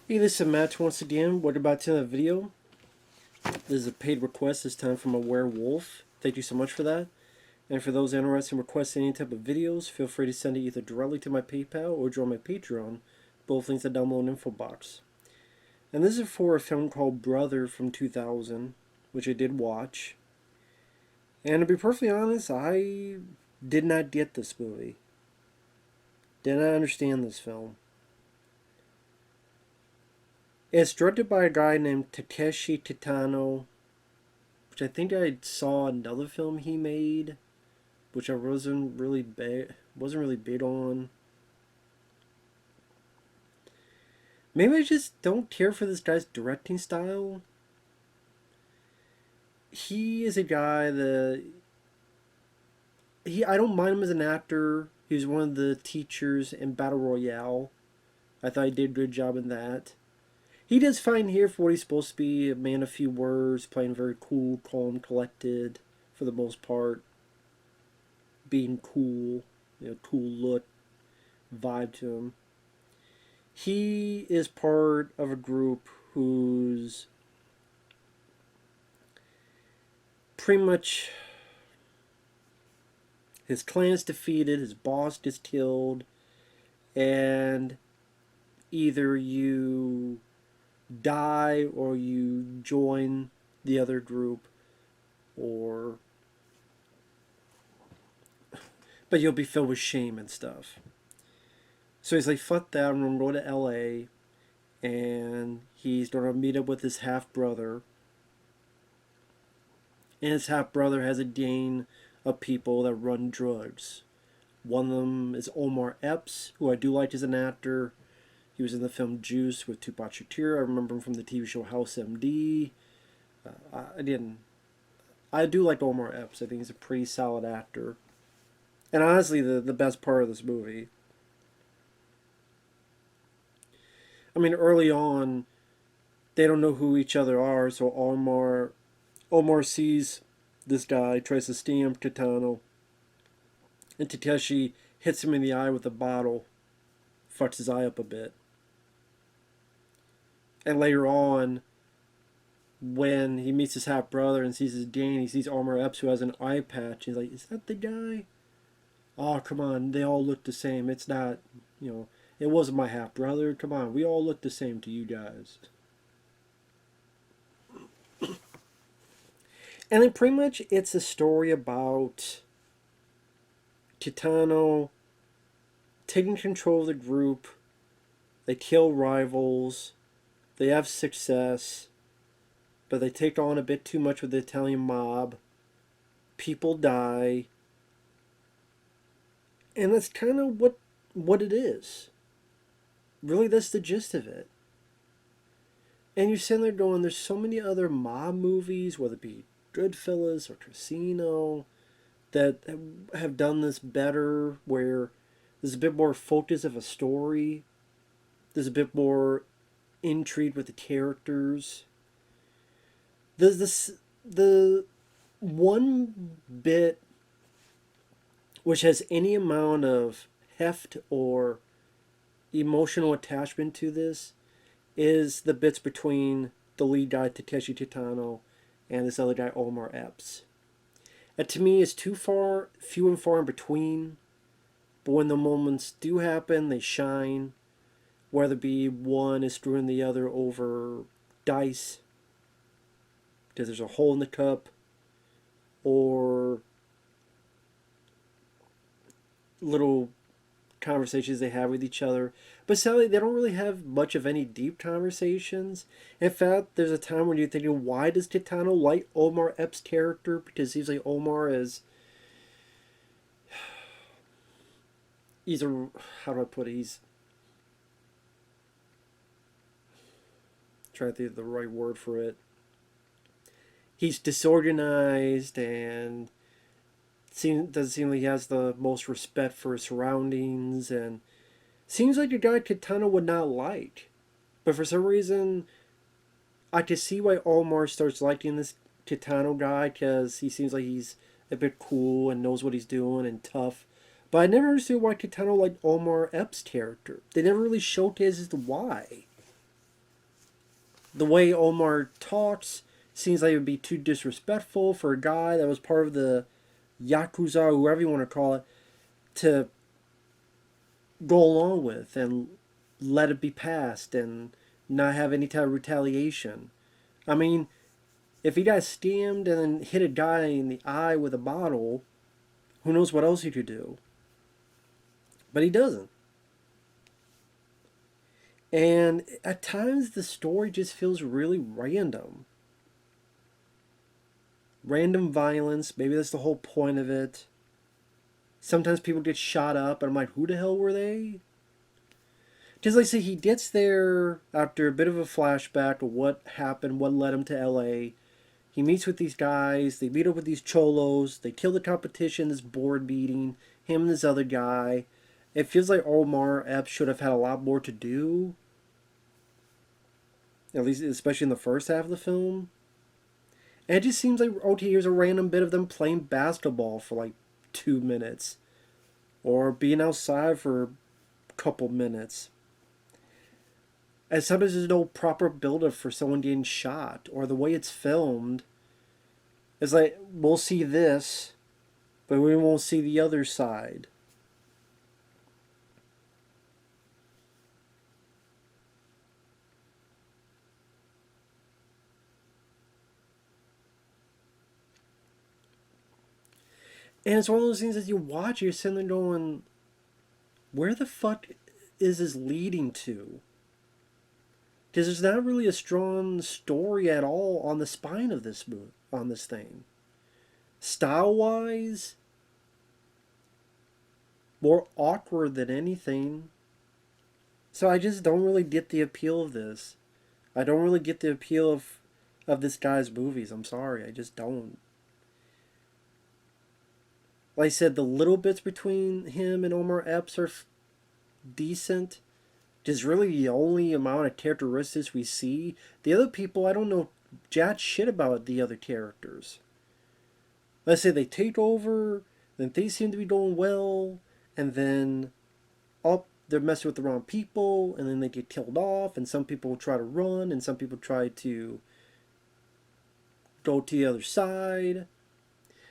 Hey, this is Matt once again. What about to the video? This is a paid request this time from a werewolf. Thank you so much for that. And for those interested in requesting any type of videos, feel free to send it either directly to my PayPal or join my Patreon. Both links are down below in the info box. And this is for a film called Brother from 2000, which I did watch. And to be perfectly honest, I did not get this movie. Did not understand this film. It's directed by a guy named Takeshi Kitano, which I think I saw another film he made, which I wasn't really big on. Maybe I just don't care for this guy's directing style. He is a guy that I don't mind him as an actor. He was one of the teachers in Battle Royale. I thought he did a good job in that. He does fine here for what he's supposed to be, a man of few words, playing very cool, calm, collected, for the most part. Being cool, cool look, vibe to him. He is part of a group who's pretty much his clan's defeated, his boss gets killed, and either you die or you join the other group, or but you'll be filled with shame and stuff. So he's like, fuck that, I'm gonna go to LA, and he's gonna meet up with his half brother. And his half brother has a gang of people that run drugs. One of them is Omar Epps, who I do like as an actor. He was in the film Juice with Tupac Shakur. I remember him from the TV show House MD. I do like Omar Epps. I think he's a pretty solid actor. And honestly, the best part of this movie. I mean, early on, they don't know who each other are, so Omar sees this guy, tries to stab Kitano, and Takeshi hits him in the eye with a bottle, fucks his eye up a bit. And later on, when he meets his half brother and sees his gang, he sees Omar Epps, who has an eye patch. He's like, "Is that the guy?" Oh, come on, they all look the same. It's not, it wasn't my half brother. Come on, we all look the same to you guys. And then pretty much it's a story about Kitano taking control of the group. They kill rivals. They have success. But they take on a bit too much with the Italian mob. People die. And that's kind of what it is. Really, that's the gist of it. And you're sitting there going, there's so many other mob movies, whether it be Goodfellas or Casino, that have done this better, where there's a bit more focus of a story. There's a bit more intrigue with the characters. There's the one bit which has any amount of heft or emotional attachment to this is the bits between the lead guy Takeshi Kitano and this other guy Omar Epps. And to me, it's few and far in between. But when the moments do happen, they shine. Whether it be one is screwing the other over dice, because there's a hole in the cup, or little conversations they have with each other. But sadly, they don't really have much of any deep conversations. In fact, there's a time when you're thinking, why does Kitano like Omar Epps' character? Because it seems like Omar is... He's a... How do I put it? He's... trying to think of the right word for it. He's disorganized and doesn't seem like he has the most respect for his surroundings, and seems like a guy Kitano would not like. But for some reason, I can see why Omar starts liking this Kitano guy, because he seems like he's a bit cool and knows what he's doing and tough. But I never understood why Kitano liked Omar Epps' character. They never really showcased why. The way Omar talks seems like it would be too disrespectful for a guy that was part of the Yakuza, whoever you want to call it, to go along with and let it be passed and not have any type of retaliation. I mean, if he got stemmed and then hit a guy in the eye with a bottle, who knows what else he could do? But he doesn't. And at times the story just feels really random. Random violence, maybe that's the whole point of it. Sometimes people get shot up, and I'm like, who the hell were they? Just like I say, he gets there after a bit of a flashback of what happened, what led him to LA. He meets with these guys, they meet up with these cholos, they kill the competition, this board meeting, him and this other guy. It feels like Omar Epps should have had a lot more to do. At least, especially in the first half of the film. And it just seems like, okay, here's a random bit of them playing basketball for like 2 minutes. Or being outside for a couple minutes. And sometimes there's no proper build-up for someone getting shot. Or the way it's filmed. It's like, we'll see this, but we won't see the other side. And it's one of those things that you watch, you're sitting there going, where the fuck is this leading to? Because there's not really a strong story at all on the spine of this movie, on this thing. Style-wise, more awkward than anything. So I just don't really get the appeal of this. I don't really get the appeal of this guy's movies. I'm sorry, I just don't. Like I said, the little bits between him and Omar Epps are decent. Just really the only amount of characteristics we see. The other people, I don't know jack shit about the other characters. Let's say they take over, then things seem to be going well, and then they're messing with the wrong people, and then they get killed off, and some people try to run, and some people try to go to the other side.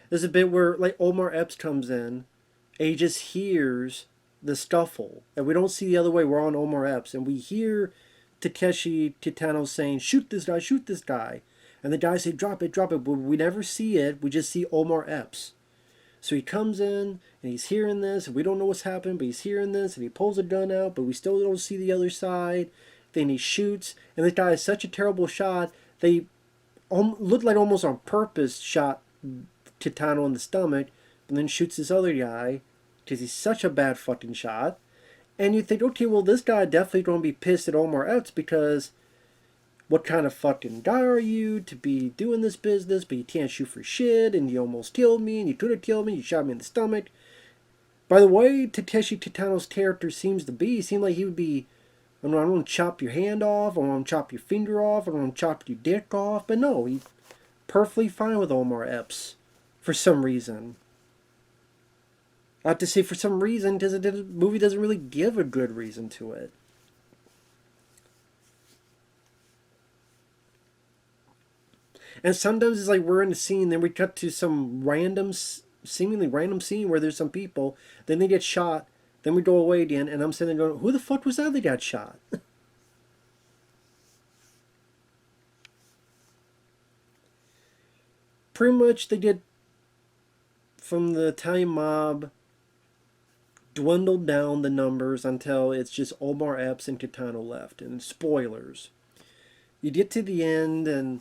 There's a bit where like Omar Epps comes in, and he just hears the scuffle, and we don't see the other way. We're on Omar Epps, and we hear Takeshi Kitano saying, "Shoot this guy, shoot this guy," and the guys say, "Drop it, drop it," but we never see it. We just see Omar Epps. So he comes in, and he's hearing this, and we don't know what's happening, but he's hearing this, and he pulls a gun out, but we still don't see the other side. Then he shoots, and this guy is such a terrible shot. They look like almost on purpose shot Kitano in the stomach, and then shoots this other guy because he's such a bad fucking shot. And you think, okay, well, this guy definitely going to be pissed at Omar Epps because what kind of fucking guy are you to be doing this business, but you can't shoot for shit, and you almost killed me, and you could have killed me, you shot me in the stomach. By the way, Takeshi Kitano's character seems to be, seemed like he would be, I don't want to chop your hand off, I want to chop your finger off, I want to chop your dick off, but no, he's perfectly fine with Omar Epps for some reason. I have to say for some reason because the movie doesn't really give a good reason to it. And sometimes it's like we're in a scene, then we cut to some random, seemingly random scene where there's some people, then they get shot, then we go away again, and I'm sitting there going, who the fuck was that got shot? Pretty much they get, from the Italian mob, dwindled down the numbers until it's just Omar Epps and Kitano left. And spoilers. You get to the end, and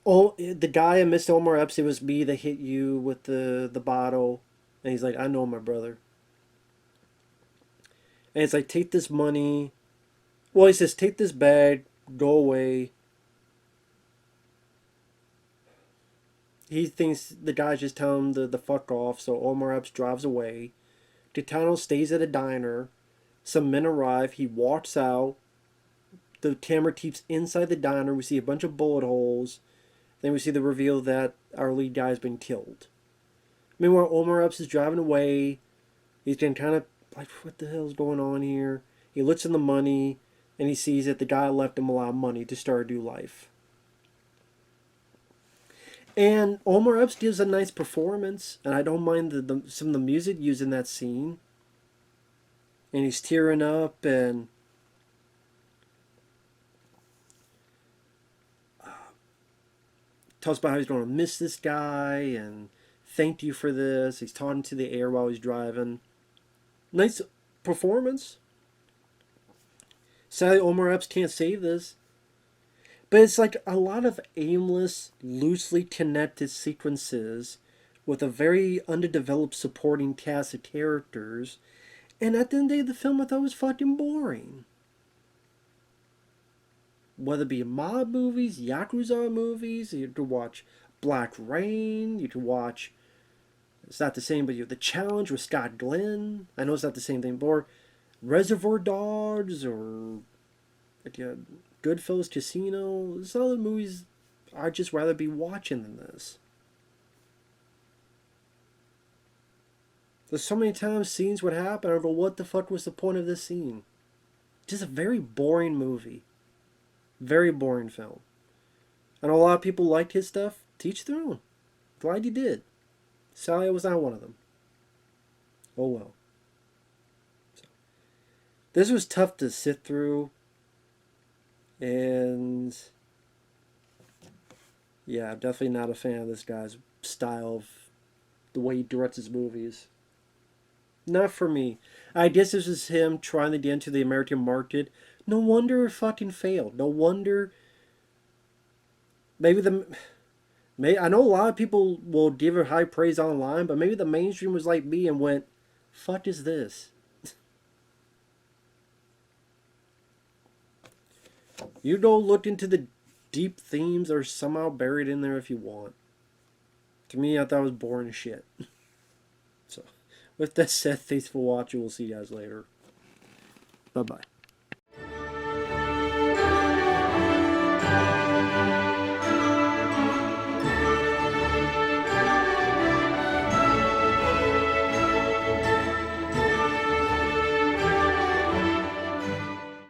the guy I missed Omar Epps, it was me that hit you with the bottle. And he's like, I know my brother. And it's like, take this money. Well, he says, take this bag, go away. He thinks the guy's just telling him the fuck off, so Omar Epps drives away. Kitano stays at a diner. Some men arrive. He walks out. The camera keeps inside the diner. We see a bunch of bullet holes. Then we see the reveal that our lead guy has been killed. Meanwhile, Omar Epps is driving away. He's getting kind of like, what the hell's going on here? He looks in the money. and he sees that the guy left him a lot of money to start a new life. And Omar Epps gives a nice performance, and I don't mind some of the music used in that scene. And he's tearing up and tells about how he's going to miss this guy and thank you for this. He's talking to the air while he's driving. Nice performance. Sadly, Omar Epps can't save this. But it's like a lot of aimless, loosely connected sequences with a very underdeveloped supporting cast of characters. And at the end of the day, the film I thought was fucking boring. Whether it be mob movies, Yakuza movies, you could watch Black Rain, you could watch, it's not the same, but you have The Challenge with Scott Glenn. I know it's not the same thing, but Reservoir Dogs or Goodfellas Casino. There's other movies I'd just rather be watching than this. There's so many times scenes would happen, I go, what the fuck was the point of this scene? Just a very boring movie. Very boring film. I know a lot of people liked his stuff. Teach their own. Glad you did. Sally was not one of them. Oh well. So, this was tough to sit through. And yeah, I'm definitely not a fan of this guy's style of the way he directs his movies. Not for me. I guess this is him trying to get into the American market. No wonder it fucking failed. No wonder. Maybe I know a lot of people will give it high praise online, but maybe the mainstream was like me and went, "Fuck is this?" You go look into the deep themes that are somehow buried in there if you want. To me, I thought it was boring as shit. So, with that said, thanks for watching. We'll see you guys later. Bye bye.